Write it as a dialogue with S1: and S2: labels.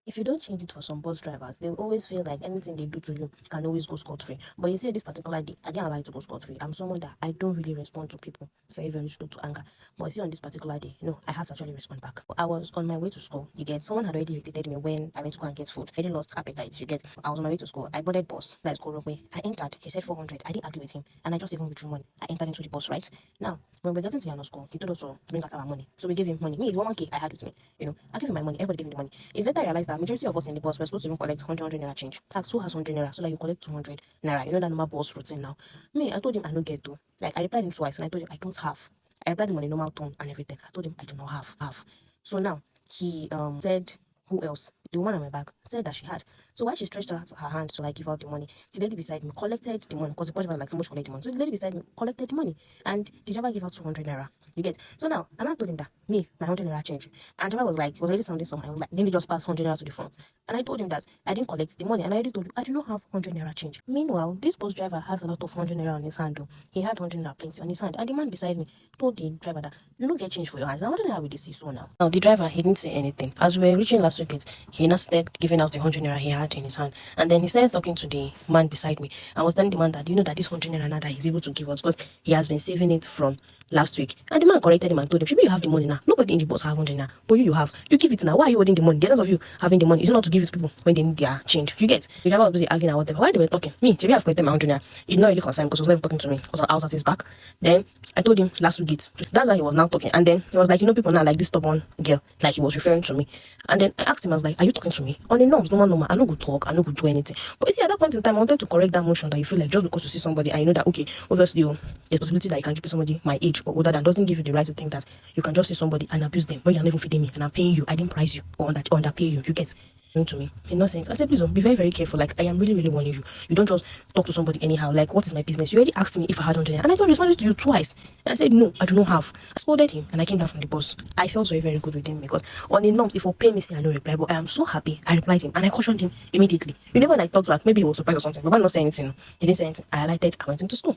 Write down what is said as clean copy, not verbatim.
S1: If you don't change it for some bus drivers, they will always feel like anything they do to you can always go scot-free. But you see, this particular day, I didn't allow it to go scot-free. I'm someone that I don't really respond to people very, very slow to anger. But you see, on this particular day, no, I had to actually respond back. I was on my way to school. You get, someone had already irritated me when I went to go and get food. I already lost appetite. You get, I was on my way to school. I boarded bus. That's Korokwe. I entered. He said 400. I didn't argue with him, and I just even withdrew money. I entered into the bus, right? Now, when we're getting to Yano school, he told us to bring out our money. So we gave him money. Me, it's 1K I had with me. I gave him my money. Everybody gave him the money. It's later I realized that majority of us in the bus were supposed to even collect 100 naira change. Tax who has 100 naira so that you collect 200 naira. You know that normal bus routine now. Me, I told him I don't get to. Like, I replied him twice and I told him I don't have. I replied him on a normal tone and everything. I told him I do not have. So now he said, who else? The woman on my back said that she had. So while she stretched out her hand to like give out the money, the lady beside me collected the money because the bus driver like so much collect the money. So the lady beside me collected the money and the driver gave out 200 naira. You get? So now and I told him that me, my 100 naira change. And the driver was like, was already sounding something. I was like, didn't they just pass 100 naira to the front? And I told him that I didn't collect the money and I already told you I do not have 100 naira change. Meanwhile, this bus driver has a lot of 100 naira on his hand though. He had 100 naira plenty on his hand. And the man beside me told the driver that you don't get change for your hand. Now 100 naira will they see so now? Now the driver, he didn't say anything. As we were reaching last weekend, he now started giving out the 100 naira he had in his hand. And then he started talking to the man beside me. I was telling the man that, you know that this 100 naira now that he's able to give us because he has been saving it from last week. And the man corrected him and told him, should you have the money now? Nobody in the bus have 100 naira. But you have. You give it now. Why are you holding the money? The essence of you having the money is not to give it to people when they need their change. You get? The driver was busy arguing and whatever. While they were talking, me, should have collected my 100 naira? It not really concerned because he was never talking to me because I was at his back. Then I told him last week it. That's why he was now talking. And then he was like, people now like this stubborn girl. Like he was referring to me. And then I asked him, I was like, are you talking to me? On the norms, normal. I no go talk, I no go do anything. But you see, at that point in time, I wanted to correct that motion that you feel like just because you see somebody and you know that, okay, obviously, there's possibility that you can keep somebody my age or older than doesn't give you the right to think that you can just see somebody and abuse them when you're not even feeding me and I'm paying you. I didn't price you or underpay you. You get to me in no sense. I said, please be very, very careful. Like, I am really, really warning you. You don't just talk to somebody anyhow. Like, what is my business? You already asked me if I had 100 and I told responded to you twice. And I said, no, I do not have. I scolded him and I came down from the bus. I felt very, very good with him because on the norms, if for pay me, say I no reply, but I am so happy. I replied him and I cautioned him immediately. You never like talked back. Maybe he was surprised or something, but I'm not saying anything. He didn't say anything. I highlighted. I went into school.